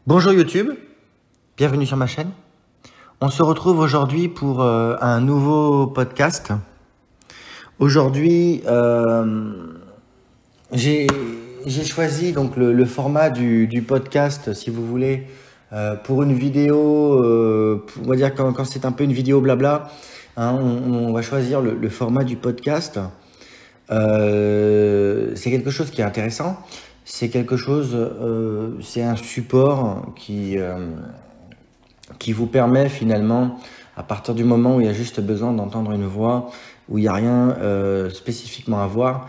Bonjour YouTube, bienvenue sur ma chaîne. On se retrouve aujourd'hui pour un nouveau podcast. Aujourd'hui, j'ai choisi donc le format du podcast, si vous voulez, pour une vidéo, on va dire quand c'est un peu une vidéo blabla, hein, on va choisir le format du podcast. C'est quelque chose qui est intéressant. C'est quelque chose, c'est un support qui vous permet finalement, à partir du moment où il y a juste besoin d'entendre une voix, où il n'y a rien spécifiquement à voir,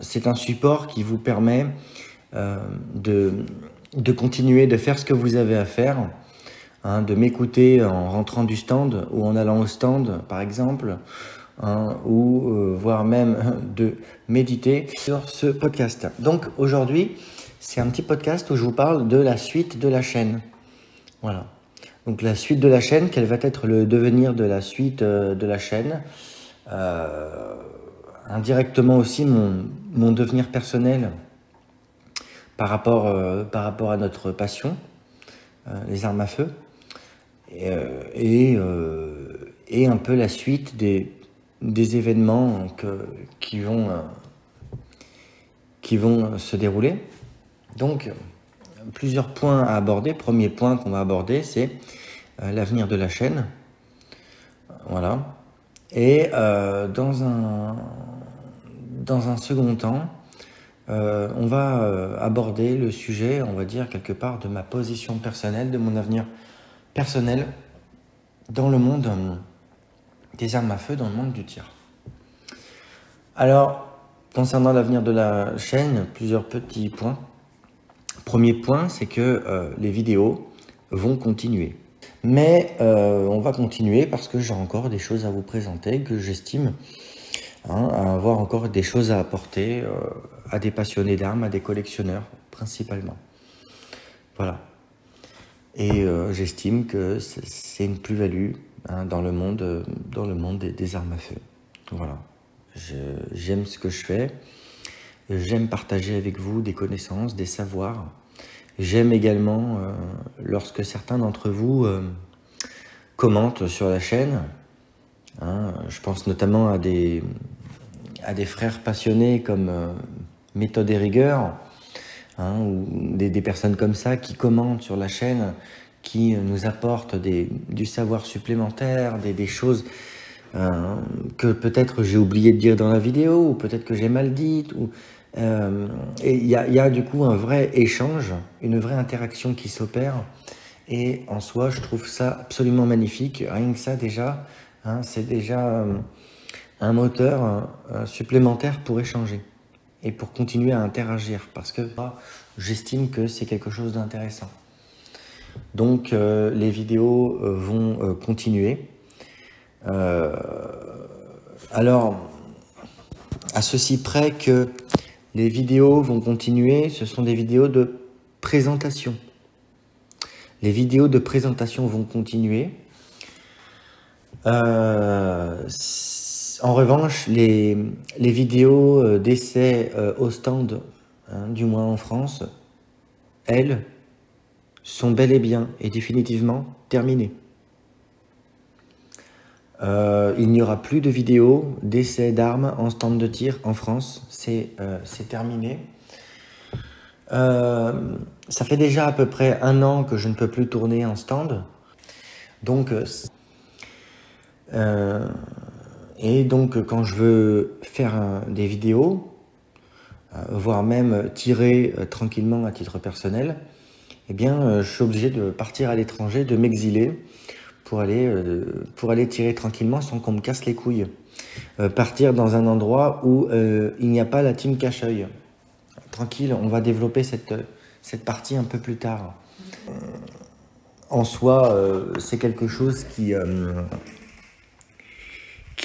c'est un support qui vous permet de continuer, de faire ce que vous avez à faire, hein, de m'écouter en rentrant du stand ou en allant au stand par exemple, hein, ou voire même de méditer sur ce podcast. Donc aujourd'hui, c'est un petit podcast où je vous parle de la suite de la chaîne. Voilà. Donc la suite de la chaîne, quel va être le devenir de la suite de la chaîne, indirectement aussi mon devenir personnel par rapport à notre passion, les armes à feu, et un peu la suite des événements qui vont se dérouler. Donc, plusieurs points à aborder. Premier point qu'on va aborder, c'est l'avenir de la chaîne. Voilà. Et dans un second temps, on va aborder le sujet, on va dire, quelque part, de ma position personnelle, de mon avenir personnel dans le monde des armes à feu, dans le monde du tir. Alors, concernant l'avenir de la chaîne, plusieurs petits points. Premier point, c'est que les vidéos vont continuer. Mais on va continuer parce que j'ai encore des choses à vous présenter, que j'estime avoir encore des choses à apporter à des passionnés d'armes, à des collectionneurs principalement. Voilà. Et j'estime que c'est une plus-value dans le monde des armes à feu. Voilà. J'aime ce que je fais. J'aime partager avec vous des connaissances, des savoirs. J'aime également lorsque certains d'entre vous commentent sur la chaîne. Je pense notamment à des frères passionnés comme Méthode et Rigueur, ou des personnes comme ça qui commentent sur la chaîne, qui nous apportent du savoir supplémentaire, des choses que peut-être j'ai oublié de dire dans la vidéo, ou peut-être que j'ai mal dites, et il y a du coup un vrai échange, une vraie interaction qui s'opère, et en soi je trouve ça absolument magnifique. Rien que ça déjà, c'est déjà un moteur supplémentaire pour échanger et pour continuer à interagir, parce que j'estime que c'est quelque chose d'intéressant. Donc les vidéos vont continuer. Alors, à ceci près que les vidéos vont continuer, ce sont des vidéos de présentation. Les vidéos de présentation vont continuer. En revanche, les vidéos d'essai au stand, du moins en France, elles, sont bel et bien et définitivement terminées. Il n'y aura plus de vidéos d'essais d'armes en stand de tir en France, c'est terminé. Ça fait déjà à peu près 1 an que je ne peux plus tourner en stand. Donc, et donc quand je veux faire des vidéos, voire même tirer tranquillement à titre personnel, eh bien je suis obligé de partir à l'étranger, de m'exiler, pour aller tirer tranquillement sans qu'on me casse les couilles. Partir dans un endroit où il n'y a pas la team cache-œil. Tranquille, on va développer cette partie un peu plus tard. En soi, c'est quelque chose qui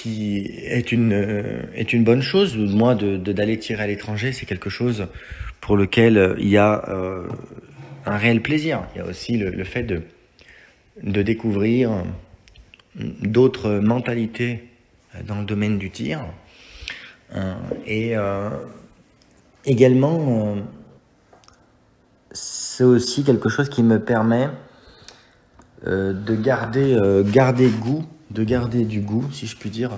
est une bonne chose. Moi, d'aller tirer à l'étranger, c'est quelque chose pour lequel il y a un réel plaisir. Il y a aussi le fait de découvrir d'autres mentalités dans le domaine du tir, et également c'est aussi quelque chose qui me permet de garder du goût, si je puis dire,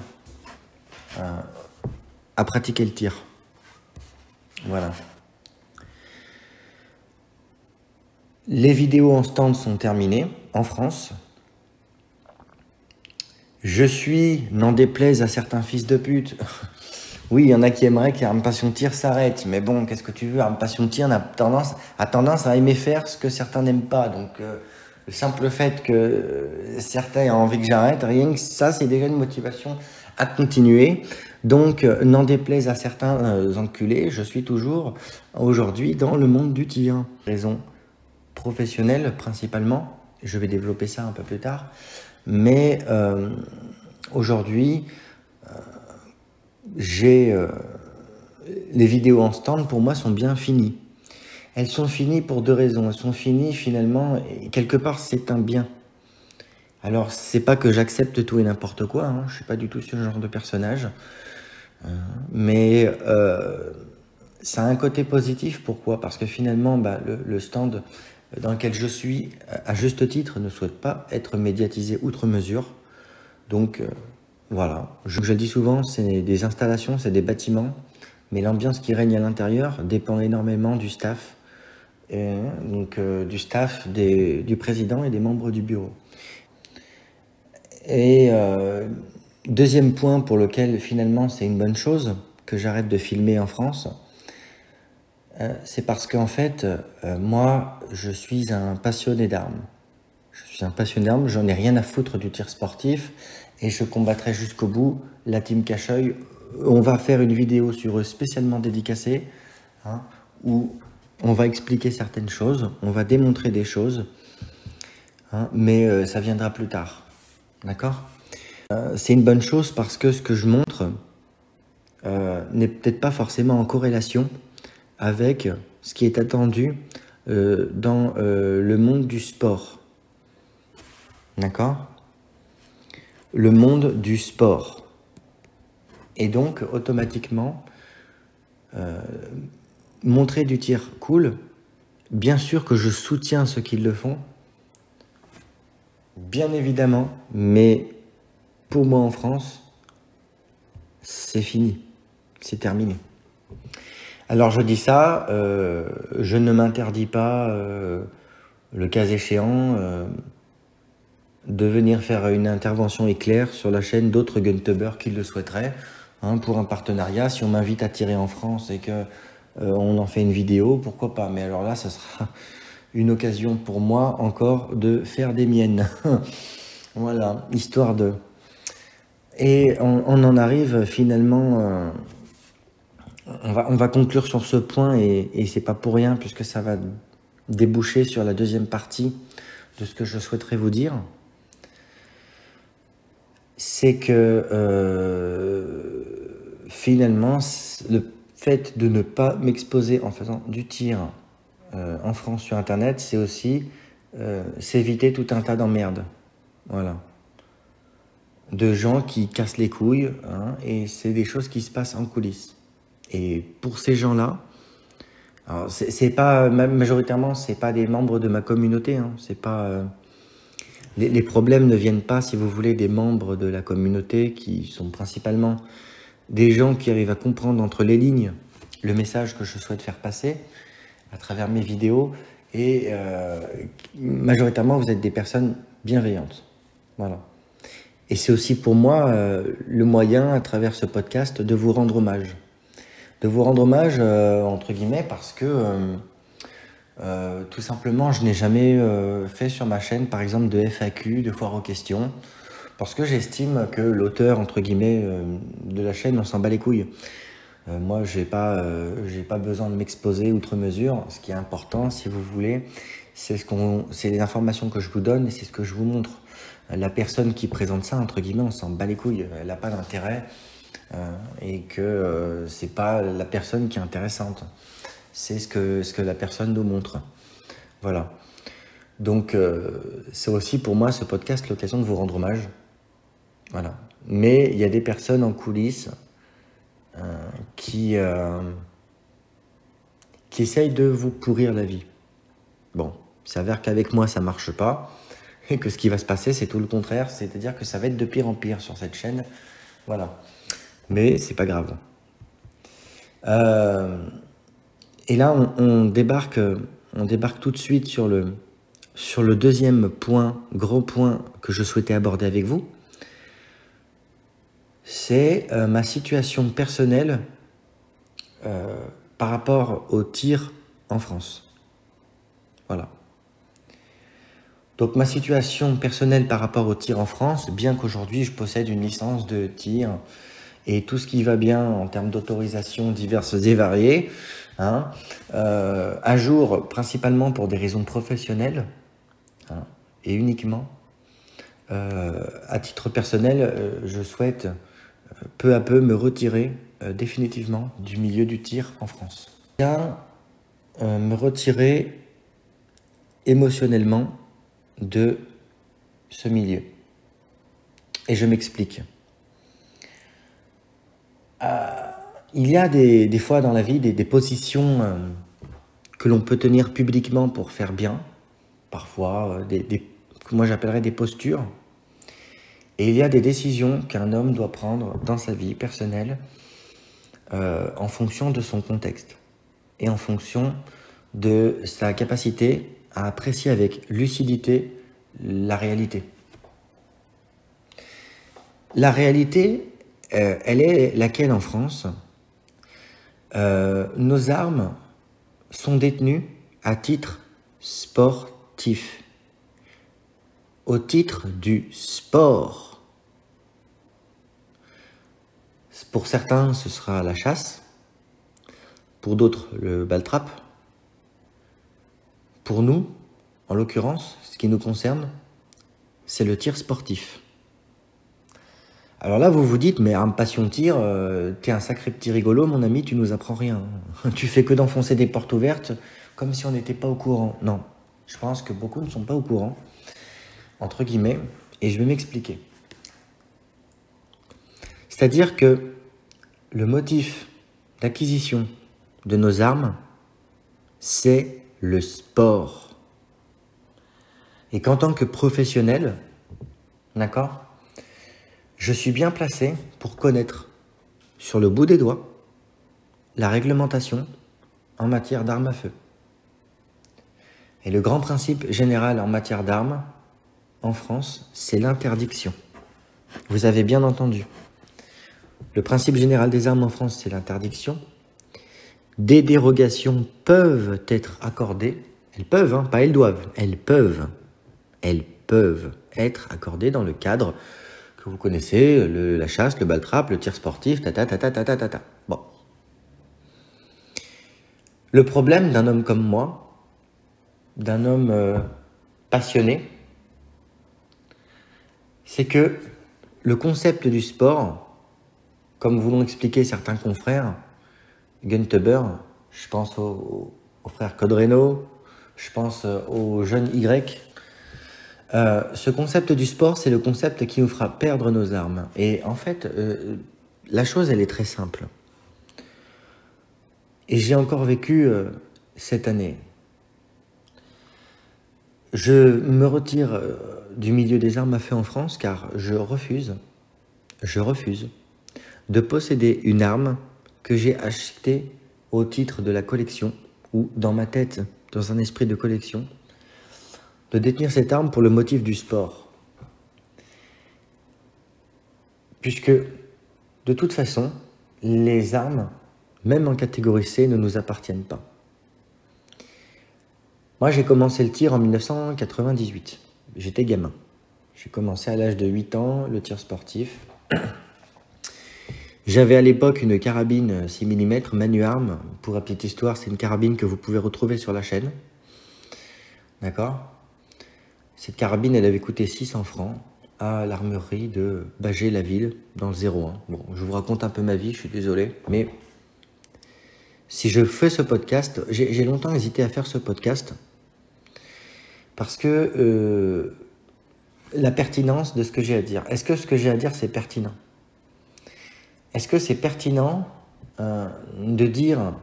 à pratiquer le tir. Voilà. Les vidéos en stand sont terminées en France. Je suis, n'en déplaise à certains fils de pute. Oui, il y en a qui aimeraient qu'Arme Passion Tir s'arrête. Mais bon, qu'est-ce que tu veux? Arme Passion Tir a tendance à aimer faire ce que certains n'aiment pas. Donc, le simple fait que certains aient envie que j'arrête, rien que ça, c'est déjà une motivation à continuer. Donc, n'en déplaise à certains enculés, je suis toujours aujourd'hui dans le monde du tir. Raison professionnelle principalement. Je vais développer ça un peu plus tard. Mais aujourd'hui, les vidéos en stand pour moi sont bien finies. Elles sont finies pour deux raisons. Elles sont finies finalement, et quelque part c'est un bien. Alors c'est pas que j'accepte tout et n'importe quoi, hein. Je suis pas du tout ce genre de personnage. Mais ça a un côté positif. Pourquoi? Parce que finalement le stand dans lequel je suis, à juste titre, ne souhaite pas être médiatisé outre mesure. Donc voilà, je le dis souvent, c'est des installations, c'est des bâtiments, mais l'ambiance qui règne à l'intérieur dépend énormément du staff, du président et des membres du bureau. Et deuxième point pour lequel finalement c'est une bonne chose que j'arrête de filmer en France, c'est parce qu'en fait, moi, je suis un passionné d'armes. Je suis un passionné d'armes, j'en ai rien à foutre du tir sportif et je combattrai jusqu'au bout la team Cache-œil. On va faire une vidéo sur eux spécialement dédicacée, hein, où on va expliquer certaines choses, on va démontrer des choses, hein, mais ça viendra plus tard. D'accord ? C'est une bonne chose parce que ce que je montre n'est peut-être pas forcément en corrélation avec ce qui est attendu dans le monde du sport. D'accord? Le monde du sport. Et donc, automatiquement, montrer du tir cool, bien sûr que je soutiens ceux qui le font, bien évidemment, mais pour moi en France, c'est fini, c'est terminé. Alors je dis ça, je ne m'interdis pas, le cas échéant, de venir faire une intervention éclair sur la chaîne d'autres guntubers qui le souhaiteraient, hein, pour un partenariat. Si on m'invite à tirer en France et que on en fait une vidéo, pourquoi pas. Mais alors là, ce sera une occasion pour moi encore de faire des miennes. Voilà, histoire de... Et on en arrive finalement... On va conclure sur ce point et c'est pas pour rien puisque ça va déboucher sur la deuxième partie de ce que je souhaiterais vous dire. C'est que finalement, le fait de ne pas m'exposer en faisant du tir en France sur Internet, c'est aussi s'éviter tout un tas d'emmerdes. Voilà. De gens qui cassent les couilles, hein, et c'est des choses qui se passent en coulisses. Et pour ces gens-là, alors c'est pas majoritairement, c'est pas des membres de ma communauté, hein, c'est pas les problèmes ne viennent pas, si vous voulez, des membres de la communauté qui sont principalement des gens qui arrivent à comprendre entre les lignes le message que je souhaite faire passer à travers mes vidéos et majoritairement vous êtes des personnes bienveillantes. Voilà. Et c'est aussi pour moi le moyen à travers ce podcast de vous rendre hommage. De vous rendre hommage, entre guillemets, parce que tout simplement, je n'ai jamais fait sur ma chaîne, par exemple, de FAQ, de foire aux questions, parce que j'estime que l'auteur, entre guillemets, de la chaîne, on s'en bat les couilles. Moi, j'ai pas besoin de m'exposer outre mesure. Ce qui est important, si vous voulez, c'est les informations que je vous donne et c'est ce que je vous montre. La personne qui présente ça, entre guillemets, on s'en bat les couilles. Elle n'a pas d'intérêt. Et que c'est pas la personne qui est intéressante, c'est ce que la personne nous montre. Voilà. Donc c'est aussi pour moi ce podcast l'occasion de vous rendre hommage. Voilà. Mais il y a des personnes en coulisses qui essayent de vous pourrir la vie. Bon, il s'avère qu'avec moi, ça marche pas. Et que ce qui va se passer, c'est tout le contraire. C'est-à-dire que ça va être de pire en pire sur cette chaîne. Voilà. Mais c'est pas grave. Et là, on débarque tout de suite sur le deuxième point, gros point que je souhaitais aborder avec vous. C'est ma situation personnelle par rapport au tir en France. Voilà. Donc ma situation personnelle par rapport au tir en France, bien qu'aujourd'hui je possède une licence de tir et tout ce qui va bien en termes d'autorisation diverses et variées, hein, à jour principalement pour des raisons professionnelles, hein, et uniquement, à titre personnel, je souhaite peu à peu me retirer définitivement du milieu du tir en France. Bien, me retirer émotionnellement de ce milieu. Et je m'explique. Il y a des fois dans la vie des positions que l'on peut tenir publiquement pour faire bien, parfois que moi j'appellerais des postures, et il y a des décisions qu'un homme doit prendre dans sa vie personnelle en fonction de son contexte et en fonction de sa capacité à apprécier avec lucidité la réalité. La réalité, elle est laquelle en France? Nos armes sont détenues à titre sportif, au titre du sport. Pour certains, ce sera la chasse, pour d'autres, le ball-trap. Pour nous, en l'occurrence, ce qui nous concerne, c'est le tir sportif. Alors là, vous vous dites, mais arme passion tir, t'es un sacré petit rigolo, mon ami, tu nous apprends rien. Tu fais que d'enfoncer des portes ouvertes, comme si on n'était pas au courant. Non, je pense que beaucoup ne sont pas au courant, entre guillemets, et je vais m'expliquer. C'est-à-dire que le motif d'acquisition de nos armes, c'est le sport. Et qu'en tant que professionnel, d'accord, je suis bien placé pour connaître sur le bout des doigts la réglementation en matière d'armes à feu. Et le grand principe général en matière d'armes, en France, c'est l'interdiction. Vous avez bien entendu. Le principe général des armes en France, c'est l'interdiction. Des dérogations peuvent être accordées. Elles peuvent, hein, pas elles doivent. Elles peuvent être accordées dans le cadre que vous connaissez, la chasse, le ball-trap, le tir sportif, ta. Bon. Le problème d'un homme comme moi, d'un homme passionné, c'est que le concept du sport, comme vous l'ont expliqué certains confrères, Guntuber, je pense au frère Codreno, je pense au jeune Y. Ce concept du sport, c'est le concept qui nous fera perdre nos armes. Et en fait, la chose, elle est très simple. Et j'ai encore vécu cette année. Je me retire du milieu des armes à feu en France car je refuse de posséder une arme que j'ai achetée au titre de la collection ou dans ma tête, dans un esprit de collection, de détenir cette arme pour le motif du sport. Puisque, de toute façon, les armes, même en catégorie C, ne nous appartiennent pas. Moi, j'ai commencé le tir en 1998. J'étais gamin. J'ai commencé à l'âge de 8 ans, le tir sportif. J'avais à l'époque une carabine 6 mm Manuarm. Pour la petite histoire, c'est une carabine que vous pouvez retrouver sur la chaîne. D'accord ? Cette carabine, elle avait coûté 600 francs à l'armurerie de Bâgé-la-Ville, dans le 01. Bon, je vous raconte un peu ma vie, je suis désolé, mais si je fais ce podcast, j'ai longtemps hésité à faire ce podcast, parce que la pertinence de ce que j'ai à dire. Est-ce que ce que j'ai à dire, c'est pertinent? Est-ce que c'est pertinent de dire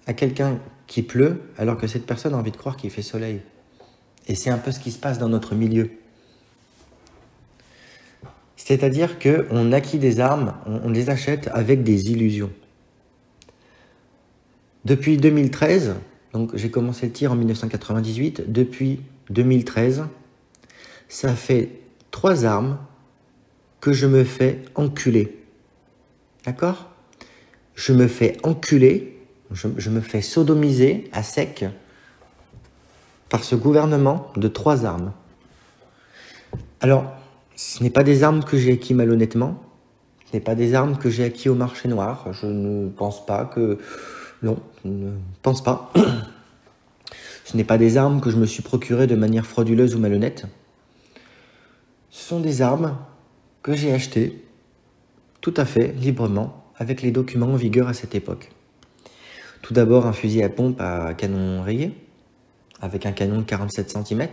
à quelqu'un qu'il pleut alors que cette personne a envie de croire qu'il fait soleil. Et c'est un peu ce qui se passe dans notre milieu. C'est-à-dire qu'on acquit des armes, on les achète avec des illusions. Depuis 2013, donc j'ai commencé le tir en 1998, depuis 2013, ça fait 3 armes que je me fais enculer. D'accord? Je me fais enculer, je me fais sodomiser à sec par ce gouvernement de 3 armes. Alors, ce n'est pas des armes que j'ai acquis malhonnêtement, ce n'est pas des armes que j'ai acquis au marché noir, je ne pense pas que... Non, je ne pense pas. Ce n'est pas des armes que je me suis procurées de manière frauduleuse ou malhonnête. Ce sont des armes que j'ai achetées tout à fait librement avec les documents en vigueur à cette époque. Tout d'abord un fusil à pompe à canon rayé avec un canon de 47 cm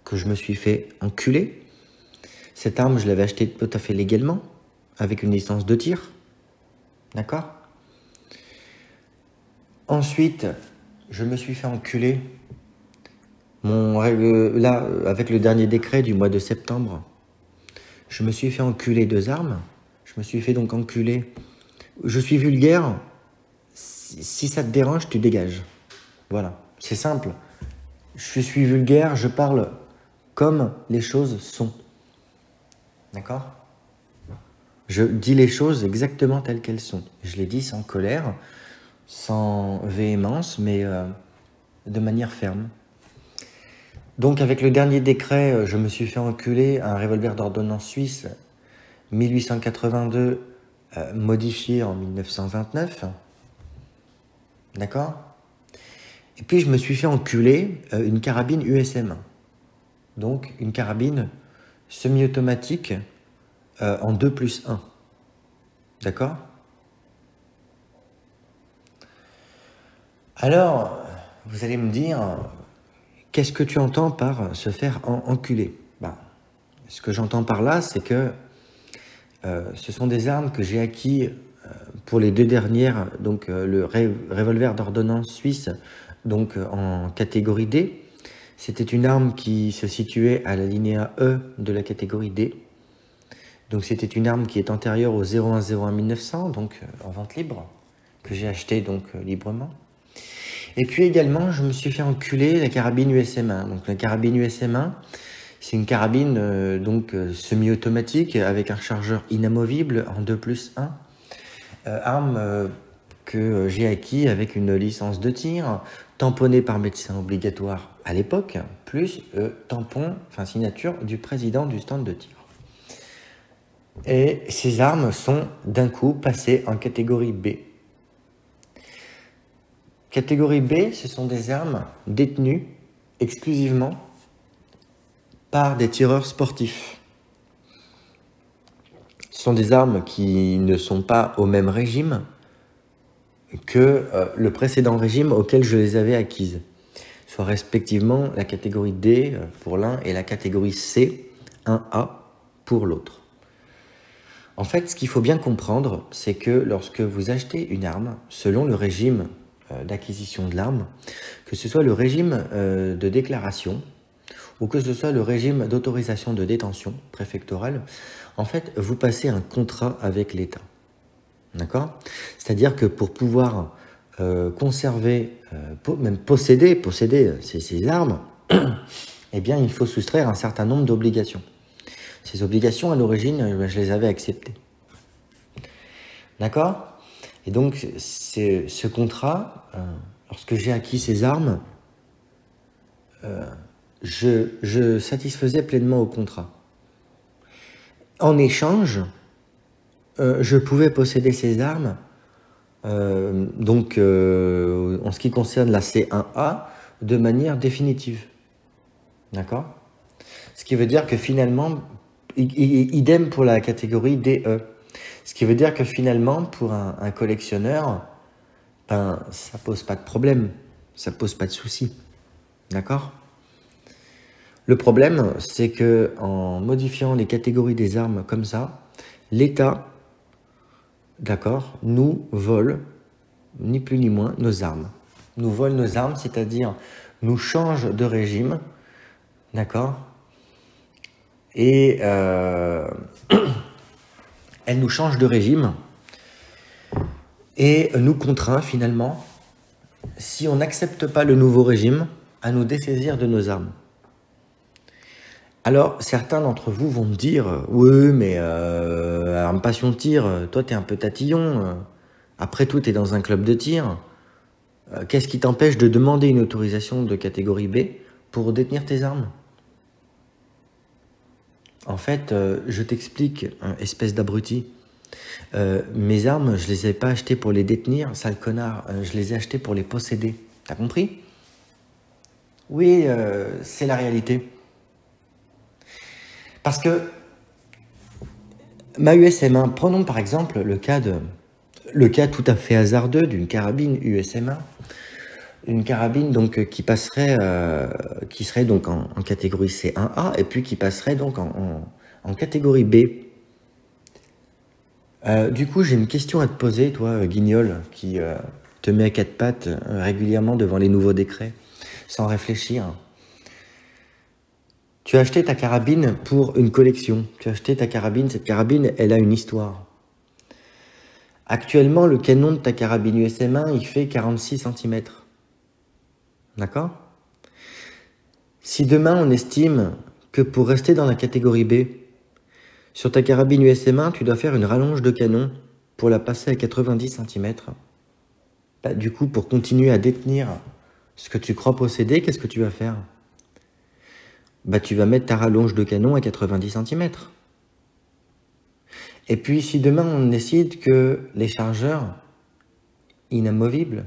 que je me suis fait enculer. Cette arme, je l'avais achetée tout à fait légalement avec une licence de tir. D'accord ? Ensuite, je me suis fait enculer là, avec le dernier décret du mois de septembre. Je me suis fait enculer 2 armes. Je me suis fait donc enculer. Je suis vulgaire. Si ça te dérange, tu dégages. Voilà, c'est simple. Je suis vulgaire, je parle comme les choses sont. D'accord ? Je dis les choses exactement telles qu'elles sont. Je les dis sans colère, sans véhémence, mais de manière ferme. Donc avec le dernier décret, je me suis fait enculer un revolver d'ordonnance suisse 1882 modifié en 1929. D'accord ? Et puis je me suis fait enculer une carabine USM1. Donc une carabine semi-automatique en 2+1. D'accord ? Alors, vous allez me dire, qu'est-ce que tu entends par se faire enculer ? Ce que j'entends par là, c'est que ce sont des armes que j'ai acquis pour les 2 dernières, donc le revolver d'ordonnance suisse, donc en catégorie D. C'était une arme qui se situait à la linéa E de la catégorie D. Donc c'était une arme qui est antérieure au 0101-1900, donc en vente libre, que j'ai acheté donc librement. Et puis également, je me suis fait enculer la carabine USM1. Donc la carabine USM1, c'est une carabine donc semi-automatique avec un chargeur inamovible en 2+1. Arme que j'ai acquis avec une licence de tir, tamponnée par médecin obligatoire à l'époque, plus tampon, enfin signature du président du stand de tir. Et ces armes sont d'un coup passées en catégorie B. Catégorie B, ce sont des armes détenues exclusivement par des tireurs sportifs. Ce sont des armes qui ne sont pas au même régime que le précédent régime auquel je les avais acquises, soit respectivement la catégorie D pour l'un et la catégorie C, 1A pour l'autre. En fait, ce qu'il faut bien comprendre, c'est que lorsque vous achetez une arme, selon le régime d'acquisition de l'arme, que ce soit le régime de déclaration ou que ce soit le régime d'autorisation de détention préfectorale, en fait, vous passez un contrat avec l'État. D'accord ? C'est-à-dire que pour pouvoir conserver, même posséder ces armes, eh bien, il faut soustraire un certain nombre d'obligations. Ces obligations, à l'origine, je les avais acceptées. D'accord ? Et donc, ce contrat, lorsque j'ai acquis ces armes, je satisfaisais pleinement au contrat. En échange, je pouvais posséder ces armes, donc en ce qui concerne la C1A, de manière définitive. D'accord ? Ce qui veut dire que finalement, idem pour la catégorie DE. Ce qui veut dire que finalement, pour un collectionneur, ça pose pas de problème, ça pose pas de souci. D'accord ? Le problème, c'est que en modifiant les catégories des armes comme ça, l'État, d'accord, nous vole ni plus ni moins, nos armes. Nous volent nos armes, c'est-à-dire nous changent de régime, d'accord? Et elle nous change de régime et nous contraint finalement, si on n'accepte pas le nouveau régime, à nous dessaisir de nos armes. Alors, certains d'entre vous vont me dire « Oui, mais arme passion tir, toi t'es un peu tatillon, après tout t'es dans un club de tir, qu'est-ce qui t'empêche de demander une autorisation de catégorie B pour détenir tes armes ?» En fait, je t'explique, espèce d'abruti, mes armes, je les ai pas achetées pour les détenir, sale connard, je les ai achetées pour les posséder. T'as compris? Oui, c'est la réalité. Parce que ma USM1, prenons par exemple le cas tout à fait hasardeux d'une carabine USM1, une carabine donc qui passerait, qui serait donc en catégorie C1A et puis qui passerait donc en catégorie B. Du coup, j'ai une question à te poser, toi, guignol, qui te met à quatre pattes régulièrement devant les nouveaux décrets, sans réfléchir. Tu as acheté ta carabine pour une collection. Tu as acheté ta carabine, cette carabine, elle a une histoire. Actuellement, le canon de ta carabine USM1, il fait 46 cm. D'accord? Si demain, on estime que pour rester dans la catégorie B, sur ta carabine USM1, tu dois faire une rallonge de canon pour la passer à 90 cm. Bah, du coup, pour continuer à détenir ce que tu crois posséder, qu'est-ce que tu vas faire? Bah, tu vas mettre ta rallonge de canon à 90 cm. Et puis, si demain, on décide que les chargeurs inamovibles,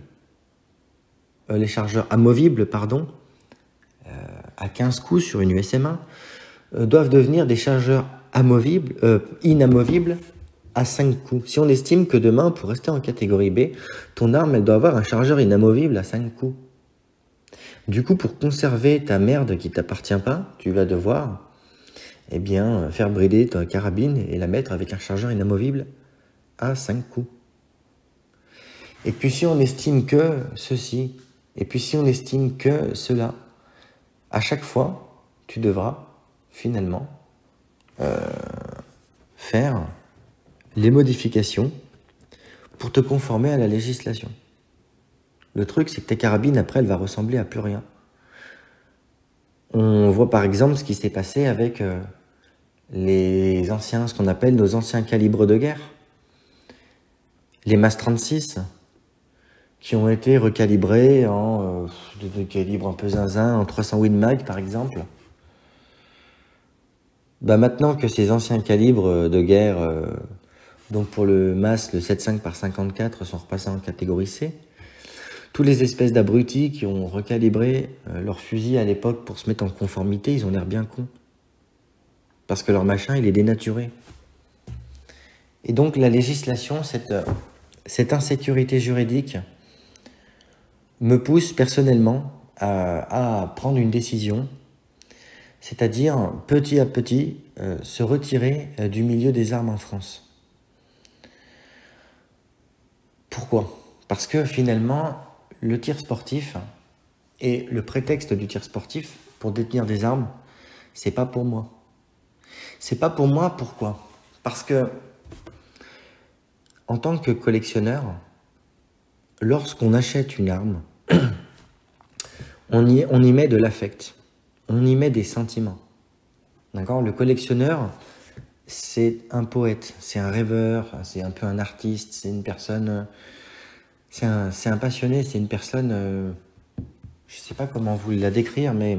les chargeurs amovibles, pardon, à 15 coups sur une USM1, doivent devenir des chargeurs inamovibles à 5 coups. Si on estime que demain, pour rester en catégorie B, ton arme, elle doit avoir un chargeur inamovible à 5 coups. Du coup, pour conserver ta merde qui t'appartient pas, tu vas devoir, eh bien, faire brider ta carabine et la mettre avec un chargeur inamovible à 5 coups. Et puis si on estime que ceci, et puis si on estime que cela, à chaque fois, tu devras finalement faire les modifications pour te conformer à la législation. Le truc, c'est que ta carabine, après, elle va ressembler à plus rien. On voit par exemple ce qui s'est passé avec les anciens, ce qu'on appelle nos anciens calibres de guerre. Les MAS 36, qui ont été recalibrés en de calibre un peu zinzin, en 300 Win Mag par exemple. Bah maintenant que ces anciens calibres de guerre, donc pour le MAS, le 7.5 par 54, sont repassés en catégorie C, tous les espèces d'abrutis qui ont recalibré leur fusil à l'époque pour se mettre en conformité, ils ont l'air bien cons. Parce que leur machin, il est dénaturé. Et donc la législation, cette insécurité juridique, me pousse personnellement à prendre une décision, c'est-à-dire petit à petit se retirer du milieu des armes en France. Pourquoi? Parce que finalement, le tir sportif et le prétexte du tir sportif pour détenir des armes, c'est pas pour moi. C'est pas pour moi, pourquoi? Parce que, en tant que collectionneur, lorsqu'on achète une arme, on y met de l'affect, on y met des sentiments. D'accord? Le collectionneur, c'est un poète, c'est un rêveur, c'est un peu un artiste, c'est une personne, c'est un passionné, c'est une personne, je sais pas comment vous la décrire, mais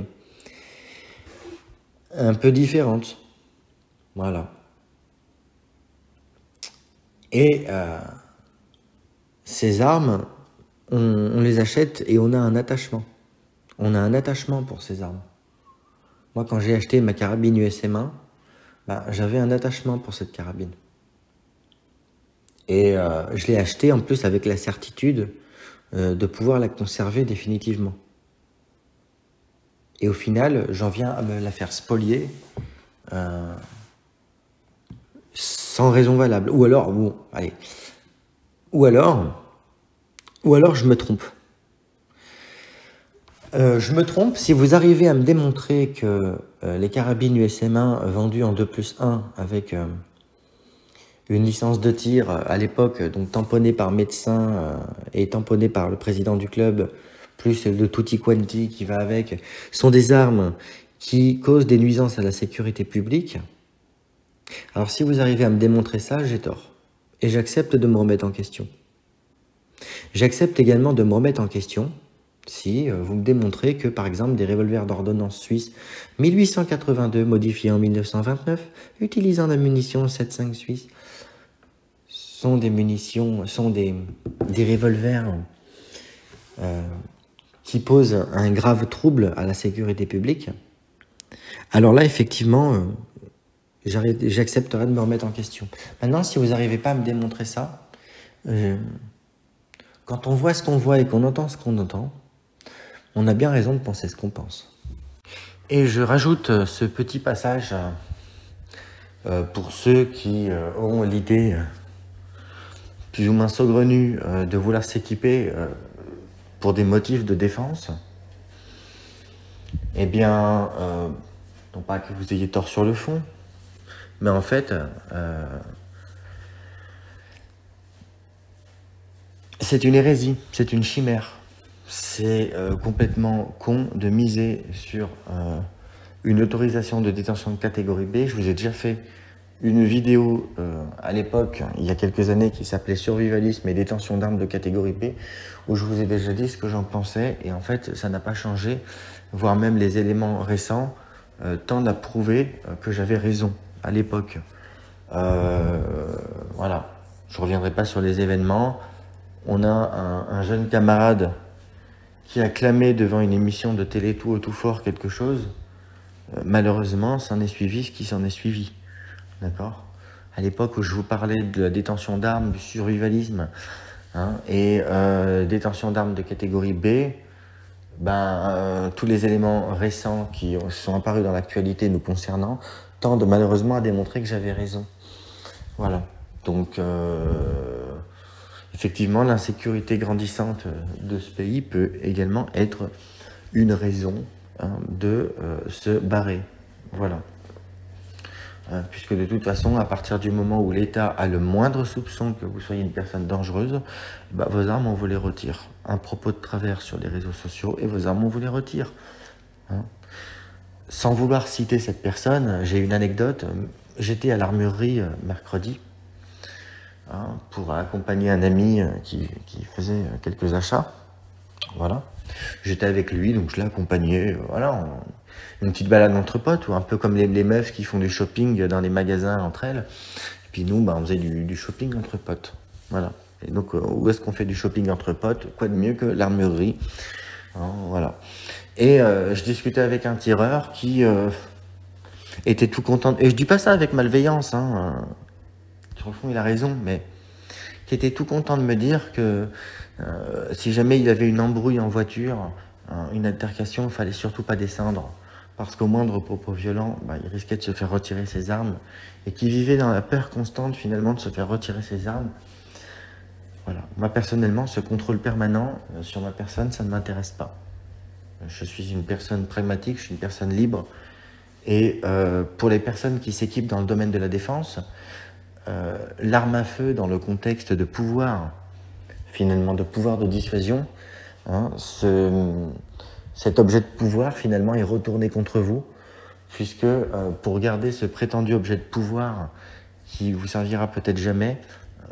un peu différente. Voilà. Et ces armes, on les achète et on a un attachement. On a un attachement pour ces armes. Moi, quand j'ai acheté ma carabine USM1, bah, j'avais un attachement pour cette carabine. Et je l'ai achetée en plus avec la certitude de pouvoir la conserver définitivement. Et au final, j'en viens à me la faire spolier sans raison valable. Ou alors, bon, allez. Ou alors, Ou alors je me trompe. Je me trompe si vous arrivez à me démontrer que les carabines USM1 vendues en 2+1 avec une licence de tir à l'époque, donc tamponnée par médecin et tamponnée par le président du club, plus le tutti quanti qui va avec, sont des armes qui causent des nuisances à la sécurité publique. Alors si vous arrivez à me démontrer ça, j'ai tort. Et j'accepte de me remettre en question. J'accepte également de me remettre en question si vous me démontrez que, par exemple, des revolvers d'ordonnance suisse 1882 modifiés en 1929, utilisant la munition 7.5 suisse, sont des munitions, sont des revolvers qui posent un grave trouble à la sécurité publique. Alors là, effectivement, j'accepterai de me remettre en question. Maintenant, si vous n'arrivez pas à me démontrer ça, quand on voit ce qu'on voit et qu'on entend ce qu'on entend, on a bien raison de penser ce qu'on pense. Et je rajoute ce petit passage pour ceux qui ont l'idée plus ou moins saugrenue de vouloir s'équiper pour des motifs de défense. Eh bien, non pas que vous ayez tort sur le fond, mais en fait, c'est une hérésie, c'est une chimère. C'est complètement con de miser sur une autorisation de détention de catégorie B. Je vous ai déjà fait une vidéo à l'époque, il y a quelques années, qui s'appelait Survivalisme et détention d'armes de catégorie B, où je vous ai déjà dit ce que j'en pensais, et en fait, ça n'a pas changé, voire même les éléments récents tendent à prouver que j'avais raison à l'époque. Voilà, je ne reviendrai pas sur les événements. On a un jeune camarade qui a clamé devant une émission de télé tout haut tout fort quelque chose. Malheureusement, s'en est suivi ce qui s'en est suivi. D'accord ? À l'époque où je vous parlais de la détention d'armes, du survivalisme, et détention d'armes de catégorie B, tous les éléments récents qui sont apparus dans l'actualité nous concernant tendent malheureusement à démontrer que j'avais raison. Voilà. Donc, effectivement, l'insécurité grandissante de ce pays peut également être une raison de se barrer. Voilà. Puisque de toute façon, à partir du moment où l'État a le moindre soupçon que vous soyez une personne dangereuse, vos armes, on vous les retire. Un propos de travers sur les réseaux sociaux et vos armes, on vous les retire. Sans vouloir citer cette personne, j'ai une anecdote. J'étais à l'armurerie mercredi pour accompagner un ami qui faisait quelques achats. Voilà. J'étais avec lui, donc je l'ai accompagné. Voilà, une petite balade entre potes, ou un peu comme les meufs qui font du shopping dans les magasins entre elles. Et puis nous, on faisait du shopping entre potes. Voilà. Et donc, où est-ce qu'on fait du shopping entre potes? Quoi de mieux que l'armurerie? Voilà. Et je discutais avec un tireur qui était tout content. Et je dis pas ça avec malveillance. Sur le fond, il a raison, mais qui était tout content de me dire que si jamais il avait une embrouille en voiture, une altercation, il ne fallait surtout pas descendre. Parce qu'au moindre propos violent, il risquait de se faire retirer ses armes. Et qui vivait dans la peur constante, finalement, de se faire retirer ses armes. Voilà. Moi, personnellement, ce contrôle permanent sur ma personne, ça ne m'intéresse pas. Je suis une personne pragmatique, je suis une personne libre. Et pour les personnes qui s'équipent dans le domaine de la défense, l'arme à feu dans le contexte de pouvoir, finalement de pouvoir de dissuasion, cet objet de pouvoir finalement est retourné contre vous, puisque pour garder ce prétendu objet de pouvoir qui vous servira peut-être jamais,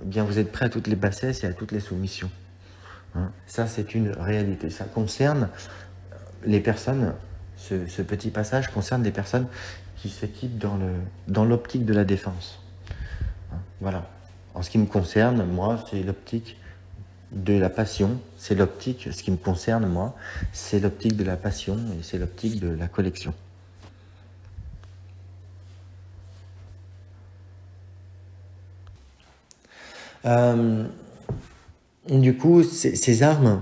bien vous êtes prêt à toutes les bassesses et à toutes les soumissions. Ça c'est une réalité, ça concerne les personnes, ce petit passage concerne les personnes qui s'équipent dans l'optique de la défense. Voilà. En ce qui me concerne, moi, c'est l'optique de la passion, c'est l'optique, ce qui me concerne, moi, c'est l'optique de la passion et c'est l'optique de la collection. Du coup, ces armes,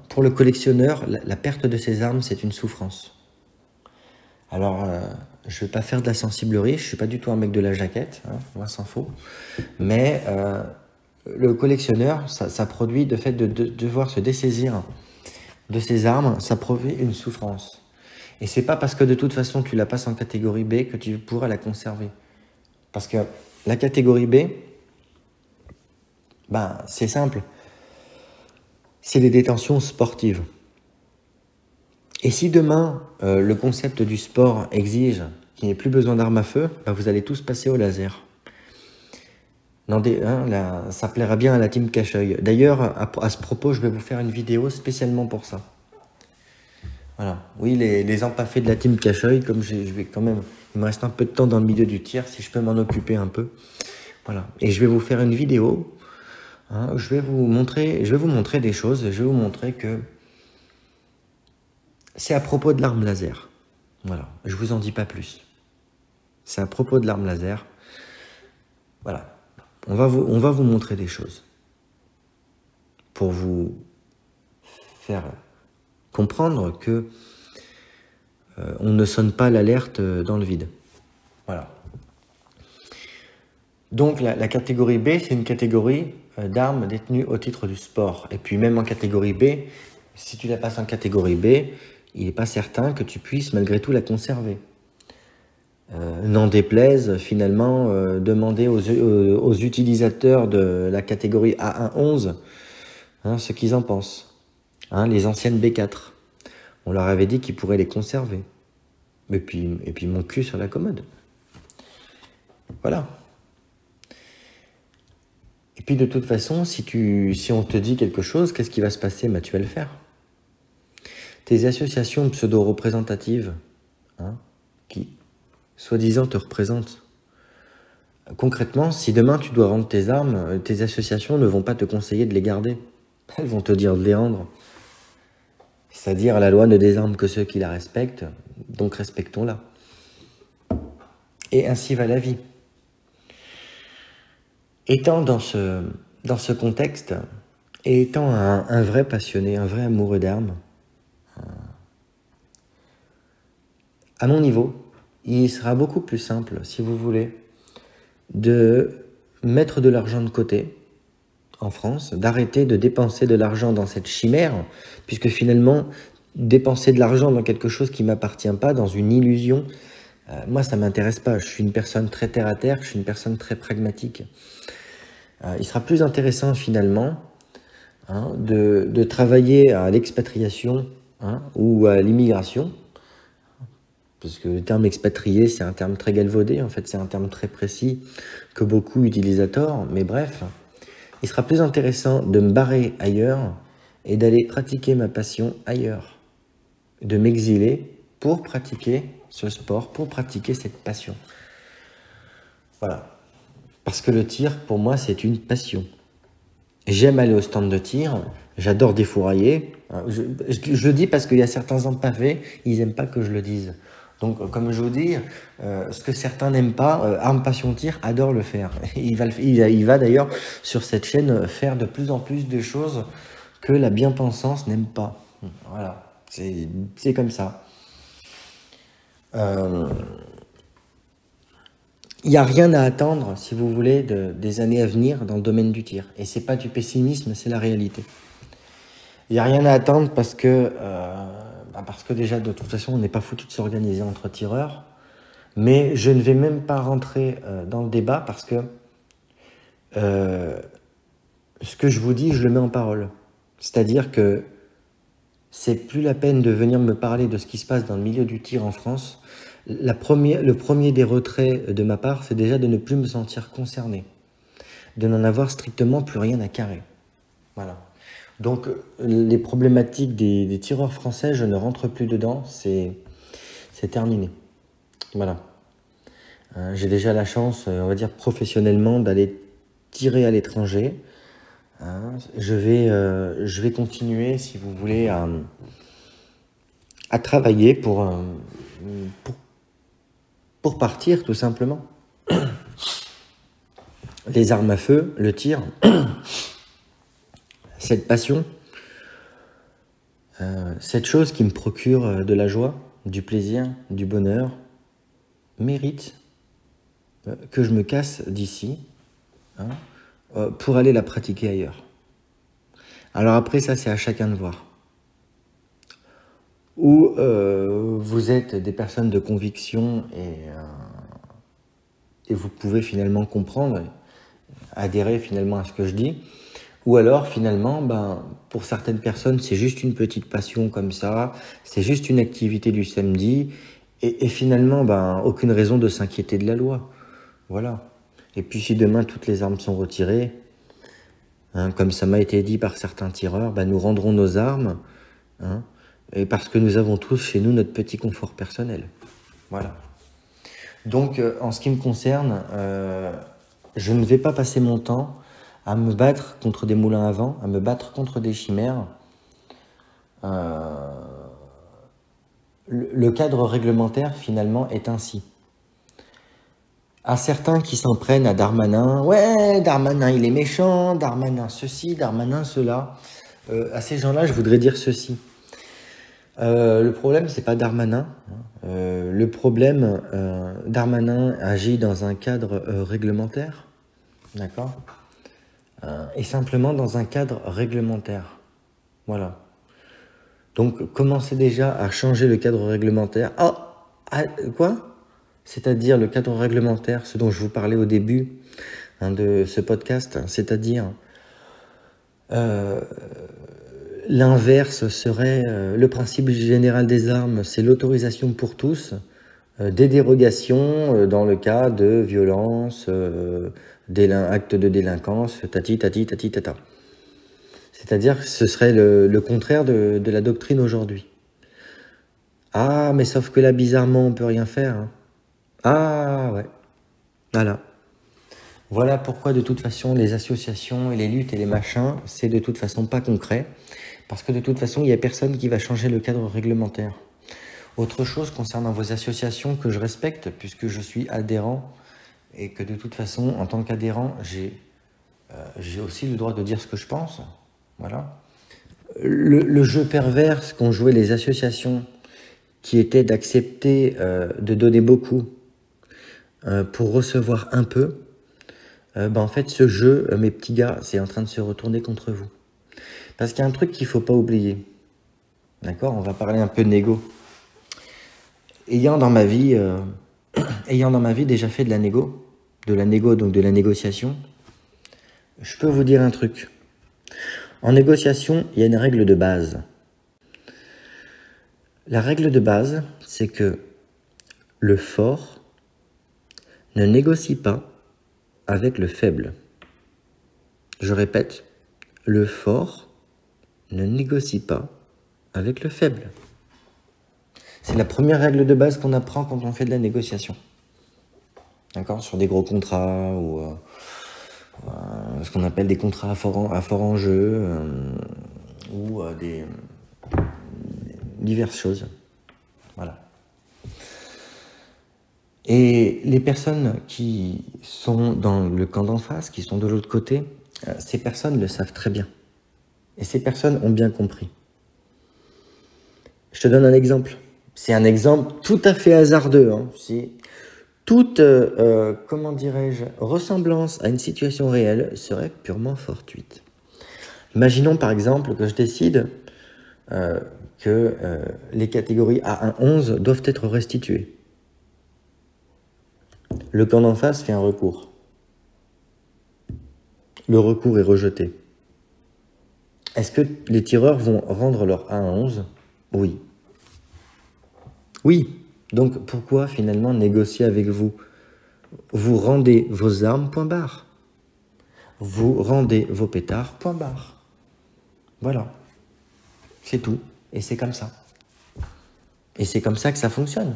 pour le collectionneur, la perte de ces armes, c'est une souffrance. Alors, je ne vais pas faire de la sensiblerie, je ne suis pas du tout un mec de la jaquette, loin s'en faut, mais le collectionneur, ça produit le fait de devoir se dessaisir de ses armes, ça produit une souffrance. Et c'est pas parce que de toute façon tu la passes en catégorie B que tu pourras la conserver. Parce que la catégorie B, ben, c'est simple. C'est des détentions sportives. Et si demain, le concept du sport exige qu'il n'y ait plus besoin d'armes à feu, ben vous allez tous passer au laser. Ça plaira bien à la team cache-œil. D'ailleurs, à ce propos, je vais vous faire une vidéo spécialement pour ça. Voilà. Oui, les empaffés de la team cache-œil, comme je vais quand même... Il me reste un peu de temps dans le milieu du tir, si je peux m'en occuper un peu. Voilà. Et je vais vous faire une vidéo. Hein, je vais vous montrer des choses. Je vais vous montrer que c'est à propos de l'arme laser. Voilà. Je vous en dis pas plus. C'est à propos de l'arme laser. Voilà. On va vous montrer des choses pour vous faire comprendre que on ne sonne pas l'alerte dans le vide. Voilà. Donc la catégorie B, c'est une catégorie d'armes détenues au titre du sport. Et puis même en catégorie B, si tu la passes en catégorie B, il n'est pas certain que tu puisses malgré tout la conserver. N'en déplaise, finalement, demander aux utilisateurs de la catégorie A1-11 ce qu'ils en pensent. Hein, les anciennes B4. On leur avait dit qu'ils pourraient les conserver. Et puis mon cul sur la commode. Voilà. Et puis de toute façon, si on te dit quelque chose, qu'est-ce qui va se passer? Bah, tu vas le faire. Tes associations pseudo-représentatives, qui soi-disant te représentent. Concrètement, si demain tu dois rendre tes armes, tes associations ne vont pas te conseiller de les garder. Elles vont te dire de les rendre. C'est-à-dire, la loi ne désarme que ceux qui la respectent, donc respectons-la. Et ainsi va la vie. Étant dans ce contexte, et étant un vrai passionné, un vrai amoureux d'armes, à mon niveau, il sera beaucoup plus simple, si vous voulez, de mettre de l'argent de côté en France, d'arrêter de dépenser de l'argent dans cette chimère, puisque finalement, dépenser de l'argent dans quelque chose qui ne m'appartient pas, dans une illusion, moi ça ne m'intéresse pas. Je suis une personne très terre-à-terre, je suis une personne très pragmatique. Il sera plus intéressant finalement de travailler à l'expatriation ou à l'immigration, parce que le terme expatrié, c'est un terme très galvaudé, en fait c'est un terme très précis que beaucoup utilisent à tort, mais bref, il sera plus intéressant de me barrer ailleurs et d'aller pratiquer ma passion ailleurs, de m'exiler pour pratiquer ce sport, pour pratiquer cette passion. Voilà. Parce que le tir, pour moi, c'est une passion. J'aime aller au stand de tir, j'adore défourailler. Je le dis parce qu'il y a certains empavés, ils n'aiment pas que je le dise. Donc, comme je vous dis, ce que certains n'aiment pas, Arme Passion Tir adore le faire. Il va d'ailleurs, sur cette chaîne, faire de plus en plus de choses que la bien-pensance n'aime pas. Voilà, c'est comme ça. Il n'y a rien à attendre, si vous voulez, des années à venir dans le domaine du tir. Et c'est pas du pessimisme, c'est la réalité. Il n'y a rien à attendre parce que déjà, de toute façon, on n'est pas foutu de s'organiser entre tireurs. Mais je ne vais même pas rentrer dans le débat parce que ce que je vous dis, je le mets en parole. C'est-à-dire que c'est plus la peine de venir me parler de ce qui se passe dans le milieu du tir en France. Le premier des retraits de ma part, c'est déjà de ne plus me sentir concerné, de n'en avoir strictement plus rien à carrer. Voilà. Donc, les problématiques des tireurs français, je ne rentre plus dedans, c'est terminé. Voilà. J'ai déjà la chance, on va dire professionnellement, d'aller tirer à l'étranger. Je vais continuer, si vous voulez, à travailler pour partir, tout simplement. Les armes à feu, le tir, cette passion, cette chose qui me procure de la joie, du plaisir, du bonheur, mérite que je me casse d'ici, pour aller la pratiquer ailleurs. Alors après, ça, c'est à chacun de voir. Ou vous êtes des personnes de conviction et vous pouvez finalement comprendre, adhérer finalement à ce que je dis. Ou alors finalement, pour certaines personnes, c'est juste une petite passion comme ça, c'est juste une activité du samedi, et finalement, aucune raison de s'inquiéter de la loi. Voilà. Et puis si demain toutes les armes sont retirées, hein, comme ça m'a été dit par certains tireurs, nous rendrons nos armes, hein, et parce que nous avons tous chez nous notre petit confort personnel. Voilà. Donc, en ce qui me concerne, je ne vais pas passer mon temps à me battre contre des moulins à vent, à me battre contre des chimères. Le cadre réglementaire, finalement, est ainsi. À certains qui s'en prennent à Darmanin, ouais, Darmanin il est méchant, Darmanin ceci, Darmanin cela. À ces gens-là, je voudrais dire ceci. Le problème, c'est pas Darmanin. Le problème, Darmanin agit dans un cadre réglementaire, d'accord, et simplement dans un cadre réglementaire. Voilà. Donc, commencez déjà à changer le cadre réglementaire. Quoi ? C'est-à-dire le cadre réglementaire, ce dont je vous parlais au début de ce podcast, c'est-à-dire l'inverse serait le principe général des armes, c'est l'autorisation pour tous, des dérogations dans le cas de violence, actes de délinquance, tati. C'est-à-dire que ce serait le contraire de la doctrine aujourd'hui. Ah, mais sauf que là, bizarrement, on peut rien faire. Hein. Ah, ouais. Voilà. Voilà pourquoi, de toute façon, les associations et les luttes et les machins, c'est de toute façon pas concret. Parce que de toute façon, il n'y a personne qui va changer le cadre réglementaire. Autre chose concernant vos associations que je respecte, puisque je suis adhérent, et que de toute façon, en tant qu'adhérent, j'ai aussi le droit de dire ce que je pense. Voilà. Le jeu pervers qu'ont joué les associations, qui était d'accepter de donner beaucoup pour recevoir un peu, en fait, ce jeu, mes petits gars, c'est en train de se retourner contre vous. Parce qu'il y a un truc qu'il ne faut pas oublier. D'accord ? On va parler un peu de négo. Ayant dans ma vie déjà fait de la négo, donc de la négociation, je peux vous dire un truc. En négociation, il y a une règle de base. La règle de base, c'est que le fort ne négocie pas avec le faible. Je répète, le fort ne négocie pas avec le faible. C'est la première règle de base qu'on apprend quand on fait de la négociation. D'accord ? Sur des gros contrats ou ce qu'on appelle des contrats à fort enjeu ou des diverses choses. Voilà. Et les personnes qui sont dans le camp d'en face, qui sont de l'autre côté, ces personnes le savent très bien. Et ces personnes ont bien compris. Je te donne un exemple. C'est un exemple tout à fait hasardeux. Hein. Si toute, comment dirais-je, ressemblance à une situation réelle serait purement fortuite. Imaginons par exemple que je décide que les catégories A1-11 doivent être restituées. Le camp d'en face fait un recours. Le recours est rejeté. Est-ce que les tireurs vont rendre leur A1-11 ? Oui. Oui. Donc pourquoi finalement négocier avec vous ? Vous rendez vos armes, point barre. Vous rendez vos pétards, point barre. Voilà. C'est tout. Et c'est comme ça. Et c'est comme ça que ça fonctionne.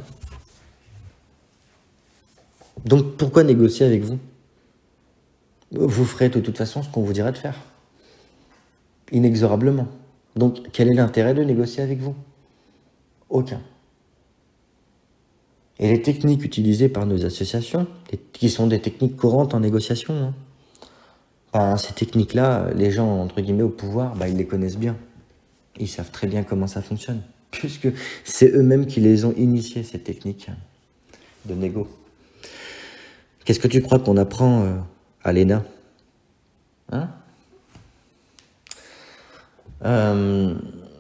Donc pourquoi négocier avec vous ? Vous ferez de toute façon ce qu'on vous dira de faire. Inexorablement. Donc quel est l'intérêt de négocier avec vous ? Aucun. Et les techniques utilisées par nos associations, qui sont des techniques courantes en négociation, ces techniques-là, les gens, entre guillemets, au pouvoir, ils les connaissent bien. Ils savent très bien comment ça fonctionne, puisque c'est eux-mêmes qui les ont initiées, ces techniques de négo. Qu'est-ce que tu crois qu'on apprend à l'ENA ? Hein?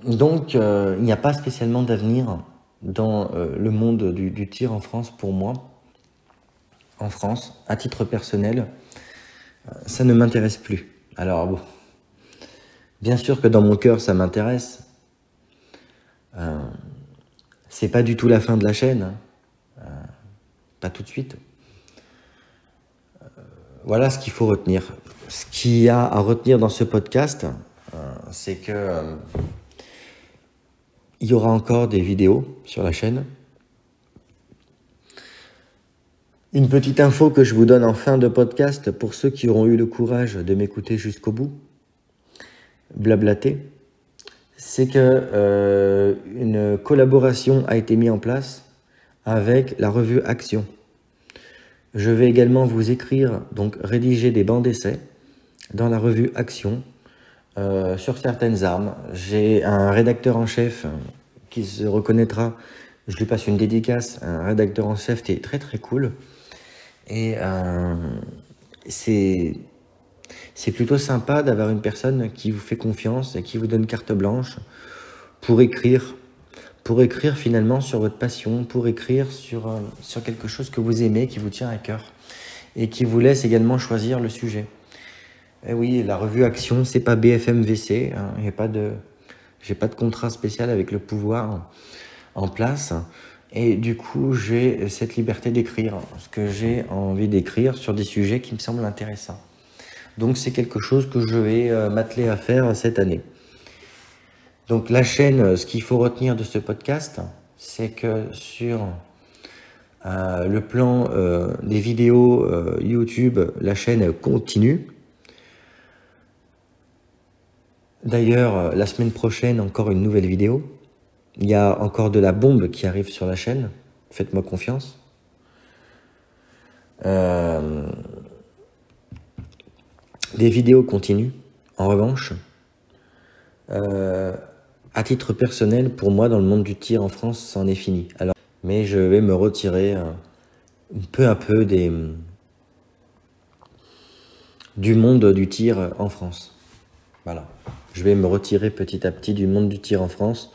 Donc, il n'y a pas spécialement d'avenir dans le monde du tir en France pour moi. En France, à titre personnel, ça ne m'intéresse plus. Alors bon, bien sûr que dans mon cœur, ça m'intéresse. C'est pas du tout la fin de la chaîne, pas tout de suite. Voilà ce qu'il faut retenir. Ce qu'il y a à retenir dans ce podcast, c'est que il y aura encore des vidéos sur la chaîne. Une petite info que je vous donne en fin de podcast pour ceux qui auront eu le courage de m'écouter jusqu'au bout, blablater, c'est que une collaboration a été mise en place avec la revue Action. Je vais également vous écrire, donc rédiger des bancs d'essai dans la revue Action sur certaines armes. J'ai un rédacteur en chef qui se reconnaîtra, je lui passe une dédicace, un rédacteur en chef qui est très très cool. Et c'est plutôt sympa d'avoir une personne qui vous fait confiance et qui vous donne carte blanche pour écrire finalement sur votre passion, pour écrire sur quelque chose que vous aimez, qui vous tient à cœur et qui vous laisse également choisir le sujet. Et oui, la revue Action, c'est pas BFM-VC, hein, j'ai pas de contrat spécial avec le pouvoir en place. Et du coup, j'ai cette liberté d'écrire ce que j'ai envie d'écrire sur des sujets qui me semblent intéressants. Donc c'est quelque chose que je vais m'atteler à faire cette année. Donc la chaîne, ce qu'il faut retenir de ce podcast, c'est que sur le plan des vidéos YouTube, la chaîne continue. D'ailleurs, la semaine prochaine, encore une nouvelle vidéo. Il y a encore de la bombe qui arrive sur la chaîne. Faites-moi confiance. Des vidéos continuent. En revanche, à titre personnel, pour moi, dans le monde du tir en France, c'en est fini. Alors, mais je vais me retirer peu à peu du monde du tir en France. Voilà. Je vais me retirer petit à petit du monde du tir en France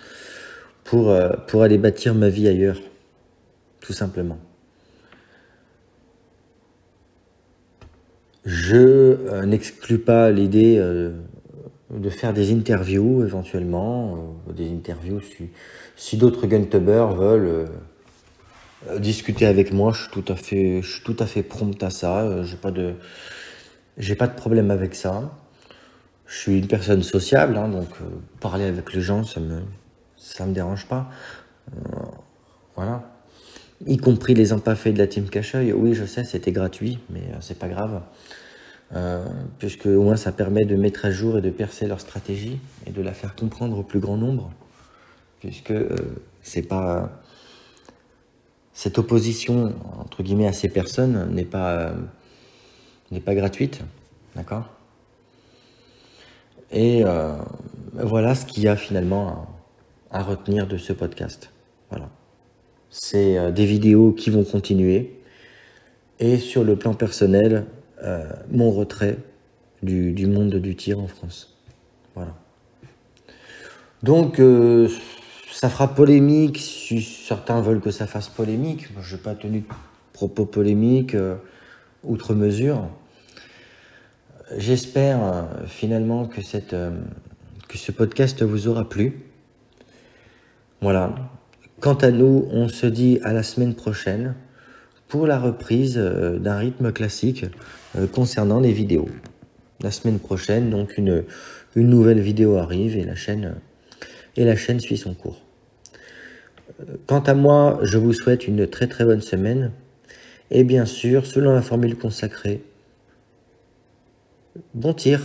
pour aller bâtir ma vie ailleurs, tout simplement. Je n'exclus pas l'idée de faire des interviews éventuellement, des interviews si d'autres guntubers veulent discuter avec moi, je suis tout à fait prompt à ça, j'ai pas de problème avec ça. Je suis une personne sociable, hein, donc parler avec les gens, ça me dérange pas. Voilà. Y compris les empaffés de la team Cacheuil. Oui, je sais, c'était gratuit, mais c'est pas grave. Puisque au moins ça permet de mettre à jour et de percer leur stratégie et de la faire comprendre au plus grand nombre. Puisque c'est pas... cette opposition, entre guillemets, à ces personnes n'est pas gratuite. D'accord ? Et voilà ce qu'il y a finalement à retenir de ce podcast. Voilà. C'est des vidéos qui vont continuer. Et sur le plan personnel, mon retrait du monde du tir en France. Voilà. Donc, ça fera polémique si certains veulent que ça fasse polémique. Moi, je n'ai pas tenu de propos polémiques outre mesure. J'espère finalement que ce podcast vous aura plu. Voilà. Quant à nous, on se dit à la semaine prochaine pour la reprise d'un rythme classique concernant les vidéos. La semaine prochaine, donc une nouvelle vidéo arrive et la chaîne suit son cours. Quant à moi, je vous souhaite une très très bonne semaine et bien sûr, selon la formule consacrée, bon tir!